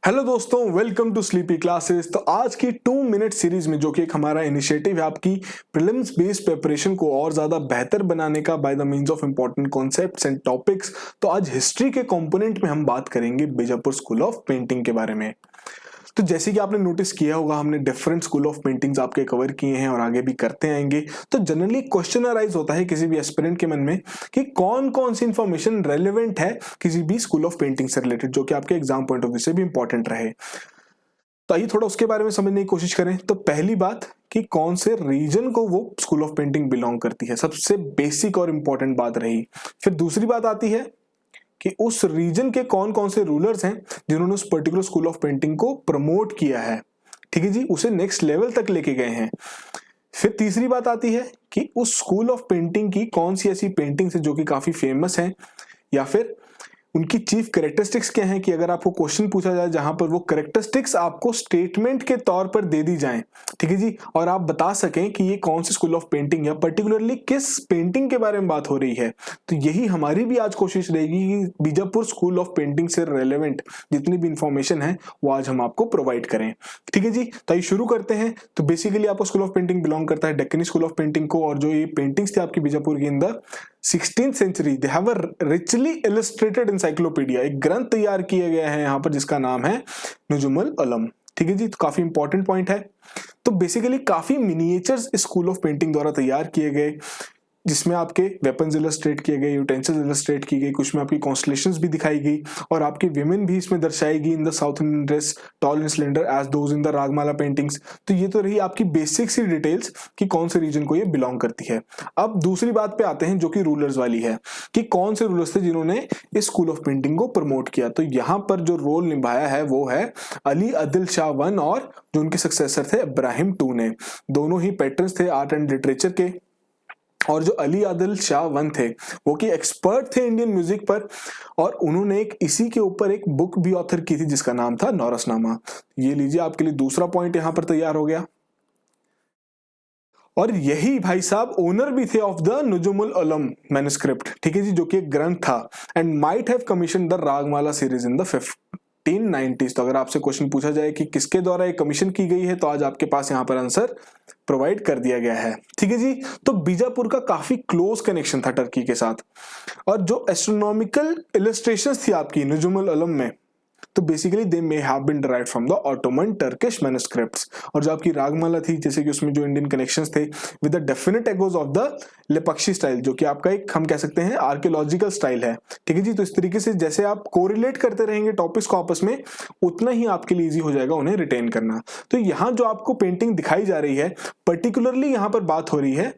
Hello दोस्तों, welcome to sleepy classes. तो आज की 2 मिनट सीरीज में, जो कि एक हमारा इनिशिएटिव है आपकी प्रीलिम्स बेस्ड प्रिपरेशन को और ज्यादा बेहतर बनाने का by the means of important concepts and topics, तो आज हिस्ट्री के कंपोनेंट में हम बात करेंगे बीजापुर स्कूल ऑफ पेंटिंग के बारे में। तो जैसे कि आपने नोटिस किया होगा, हमने डिफरेंट स्कूल ऑफ पेंटिंग्स आपके कवर किए हैं और आगे भी करते आएंगे। तो जनरली क्वेश्चन अराइज होता है किसी भी एस्पिरेंट के मन में कि कौन कौन सी इंफॉर्मेशन रेलेवेंट है किसी भी स्कूल ऑफ पेंटिंग से रिलेटेड, जो कि आपके एग्जाम पॉइंट ऑफ व्यू से भी इंपॉर्टेंट रहे। तो आइए थोड़ा उसके बारे में समझने की कोशिश करें। तो पहली बात कि कौन से रीजन को वो स्कूल ऑफ पेंटिंग बिलोंग करती है, सबसे बेसिक और इंपॉर्टेंट बात रही। फिर दूसरी बात आती है कि उस रीजन के कौन कौन से रूलर्स हैं जिन्होंने उस पर्टिकुलर स्कूल ऑफ पेंटिंग को प्रमोट किया है, ठीक है जी, उसे नेक्स्ट लेवल तक लेके गए हैं। फिर तीसरी बात आती है कि उस स्कूल ऑफ पेंटिंग की कौन सी ऐसी पेंटिंग्स है जो कि काफी फेमस है, या फिर उनकी चीफ कैरेक्टरिस्टिक्स क्या है कि अगर आपको क्वेश्चन पूछा जाए जहां पर वो कैरेक्टरिस्टिक्स आपको स्टेटमेंट के तौर पर दे दी जाएं, ठीक है जी, और आप बता सकें कि ये कौन सी स्कूल ऑफ पेंटिंग या पर्टिकुलरली किस पेंटिंग के बारे में बात हो रही है। तो यही हमारी भी आज कोशिश रहेगी कि बीजापुर स्कूल ऑफ पेंटिंग से रेलेवेंट जितनी भी इंफॉर्मेशन है वो आज हम आपको प्रोवाइड करें, ठीक है जी। तो आइए शुरू करते हैं। तो बेसिकली आपको स्कूल ऑफ पेंटिंग बिलोंग करता है डेक्कनी स्कूल ऑफ पेंटिंग को, और जो ये पेंटिंग्स थी आपकी बीजापुर की इन द 16th सेंचुरी, they have a richly illustrated encyclopaedia, एक ग्रंथ तैयार किया गया है यहाँ पर जिसका नाम है नुजुमुल उलम, ठीक है जी। तो काफी इंपॉर्टेंट पॉइंट है। तो बेसिकली काफी मिनिएचर्स स्कूल ऑफ पेंटिंग द्वारा तैयार किए गए, जिसमें आपके वेपन्स इलस्ट्रेट किए गए, यूटेंसिल्स इलस्ट्रेट की गई, कुछ में आपकी कॉन्स्टलेशंस भी दिखाई गई, और आपकी विमेन भी इसमें दर्शाई गई in the South Indian dress, tall and slender as those in the Ragamala paintings. तो ये तो रही आपकी बेसिक सी डिटेल्स कि कौन से रीजन को ये बिलोंग करती है। अब दूसरी बात पे आते हैं जो कि रूलर्स वाली है, कि कौन से रूलर्स थे जिन्होंने इस स्कूल ऑफ पेंटिंग को प्रमोट किया। तो यहाँ पर जो रोल निभाया है वो है अली आदिल शाह वन, और जो उनके सक्सेसर थे इब्राहिम टू ने। दोनों ही पैटर्न्स थे आर्ट एंड लिटरेचर के, और जो अली आदिल शाह वन थे वो कि एक्सपर्ट थे इंडियन म्यूजिक पर, और उन्होंने एक इसी के ऊपर एक बुक भी ऑथर की थी जिसका नाम था नौरसनामा। ये लीजिए, आपके लिए दूसरा पॉइंट यहां पर तैयार हो गया। और यही भाई साहब ओनर भी थे ऑफ द नुजुमुल उलम मैन्युस्क्रिप्ट, ठीक है जी, जो कि एक ग्रंथ था, and might have commission the Ragamala series in the 1590s। तो अगर आपसे क्वेश्चन पूछा जाए कि किसके द्वारा ये कमीशन की गई है, तो आज आपके पास यहां पर आंसर प्रोवाइड कर दिया गया है, ठीक है जी। तो बीजापुर का काफी क्लोज कनेक्शन था टर्की के साथ, और जो एस्ट्रोनॉमिकल इलस्ट्रेशंस थी आपकी नुजुमुल उलम में, तो basically they may have been derived from the Ottoman Turkish manuscripts. और जो आपकी रागमाला थी, जैसे कि उसमें जो इंडियन कनेक्शंस थे with the definite echoes of the Lepakshi style, जो कि आपका एक हम कह सकते हैं आर्कियोलॉजिकल स्टाइल है, ठीक है जी। तो इस तरीके से जैसे आप कोरिलेट करते रहेंगे टॉपिक्स को आपस में, उतना ही आपके लिए इजी हो जाएगा उन्हें रिटेन करना। तो यहाँ जो आपको पेंटिंग दिखाई जा रही है, पर्टिकुलरली यहाँ पर बात हो रही है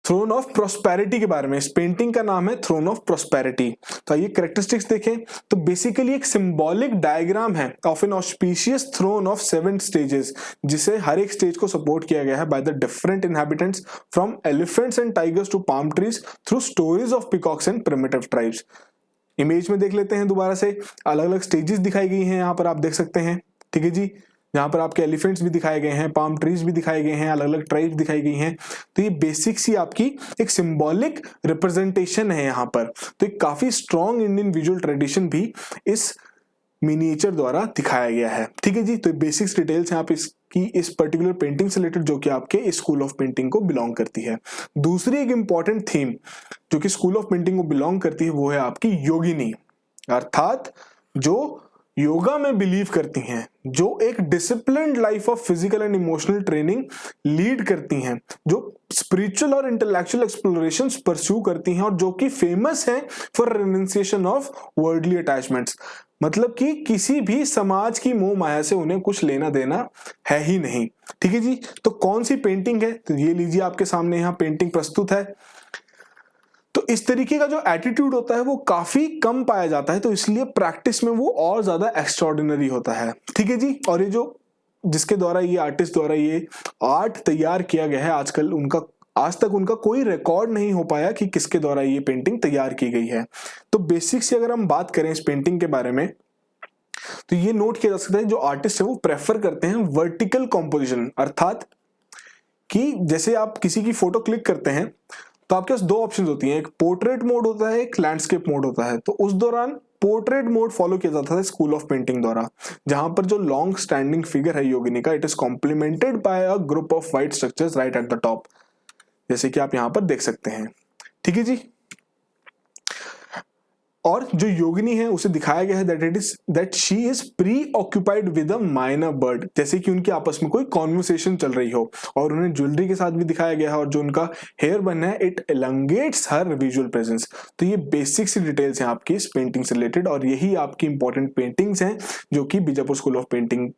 थ्रोन ऑफ प्रोस्पेरिटी के बारे में। इस पेंटिंग का नाम है थ्रोन ऑफ प्रोस्पेरिटी। तो आइए कैरेक्टरिस्टिक्स देखें। तो बेसिकली एक सिंबॉलिक डायग्राम है of an auspicious throne of 7 stages, जिसे हर एक स्टेज को सपोर्ट किया गया है by the different inhabitants from elephants and tigers to palm trees through stories of peacocks and primitive tribes. Image में देख लेते हैं दोबारा से, अलग अलग स्टेजेस दिखाई गई हैं यहाँ पर, आप देख सकते हैं, ठीक है जी। यहाँ पर आपके एलिफेंट्स भी दिखाए गए हैं, पाम ट्रीज भी दिखाए गए हैं, अलग अलग ट्राइब्स दिखाई गई हैं। तो ये बेसिक सी आपकी एक सिंबॉलिक रिप्रेजेंटेशन है यहाँ पर। तो एक काफी स्ट्रॉन्ग इंडियन विजुअल ट्रेडिशन भी इस मिनिएचर द्वारा दिखाया गया है, ठीक है जी। तो बेसिक्स डिटेल्स हैं आप इसकी इस पर्टिकुलर पेंटिंग से रिलेटेड, जो कि आपके स्कूल ऑफ पेंटिंग को बिलोंग करती है। दूसरी एक इंपॉर्टेंट थीम जो कि स्कूल ऑफ पेंटिंग को बिलोंग करती है वो है आपकी योगिनी, अर्थात जो योगा में बिलीव करती हैं, जो एक disciplined life of physical and emotional training lead करती हैं, जो स्पिरिचुअल और इंटेलेक्चुअल एक्सप्लोरेशंस परस्यू करती हैं, और जो कि फेमस हैं for renunciation of worldly attachments. मतलब कि किसी भी समाज की मोह माया से उन्हें कुछ लेना देना है ही नहीं, ठीक है जी। तो कौन सी पेंटिंग है, तो ये लीजिए, आपके सामने यहाँ पेंटिंग प्रस्तुत है। तो इस तरीके का जो एटीट्यूड होता है वो काफी कम पाया जाता है, तो इसलिए प्रैक्टिस में वो और ज्यादा एक्स्ट्रॉर्डिनरी होता है, ठीक है जी। और ये जो जिसके द्वारा ये आर्टिस्ट द्वारा ये आर्ट तैयार किया गया है, आजकल उनका आज तक उनका कोई रिकॉर्ड नहीं हो पाया कि किसके द्वारा ये पेंटिंग तैयार की गई है। तो बेसिक से अगर हम बात करें इस पेंटिंग के बारे में, तो ये नोट किया जा सकता है जो आर्टिस्ट है वो प्रेफर करते हैं वर्टिकल कॉम्पोजिशन, अर्थात कि जैसे आप किसी की फोटो क्लिक करते हैं तो आपके पास 2 ऑप्शन होती हैं, एक पोर्ट्रेट मोड होता है, एक लैंडस्केप मोड होता है। तो उस दौरान पोर्ट्रेट मोड फॉलो किया जाता था स्कूल ऑफ पेंटिंग द्वारा, जहां पर जो लॉन्ग स्टैंडिंग फिगर है योगिनी का, it is complemented by a group of white structures right at the top, जैसे कि आप यहां पर देख सकते हैं। ठीक है जी। और जो योगिनी है उसे दिखाया गया है that she is pre occupied with a minor bird, जैसे कि उनके आपस में कोई कॉन्वर्सेशन चल रही हो, और उन्हें ज्वेलरी के साथ भी दिखाया गया है, और जो उनका हेयर बन है इट एलंगेट्स हर विजुअल प्रेजेंस। तो ये बेसिक सी डिटेल्स हैं आपकी इस पेंटिंग से रिलेटेड, और यही आपकी इंपॉर्टेंट पेंटिंग्स हैं जो कि बीजापुर स्कूल ऑफ पेंटिंग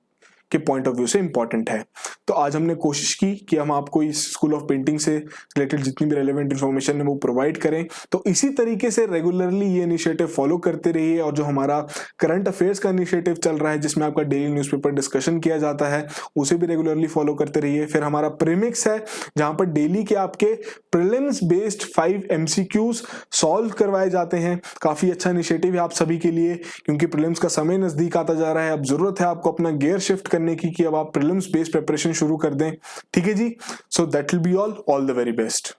के पॉइंट ऑफ व्यू से इंपॉर्टेंट है। तो आज हमने कोशिश की कि हम आपको इस स्कूल ऑफ पेंटिंग से रिलेटेड जितनी भी रेलेवेंट इन्फॉर्मेशन है वो प्रोवाइड करें। तो इसी तरीके से रेगुलरली ये इनिशिएटिव फॉलो करते रहिए, और जो हमारा करंट अफेयर्स का इनिशिएटिव चल रहा है जिसमें आपका डेली न्यूज़पेपर डिस्कशन किया जाता है, उसे भी रेगुलरली फॉलो करते रहिए। फिर हमारा प्रीमिक्स है जहां पर डेली के आपके प्रीलिम्स बेस्ड 5 MCQs सॉल्व करवाए जाते हैं। काफी अच्छा इनिशिएटिव है आप सभी के लिए, क्योंकि प्रीलिम्स का समय नजदीक आता जा रहा है। अब जरूरत है आपको अपना गियर शिफ्ट करने की कि अब आप प्रीलिम्स बेस्ड प्रिपरेशन शुरू कर दें। ठीक है जी। So that will be all the very best.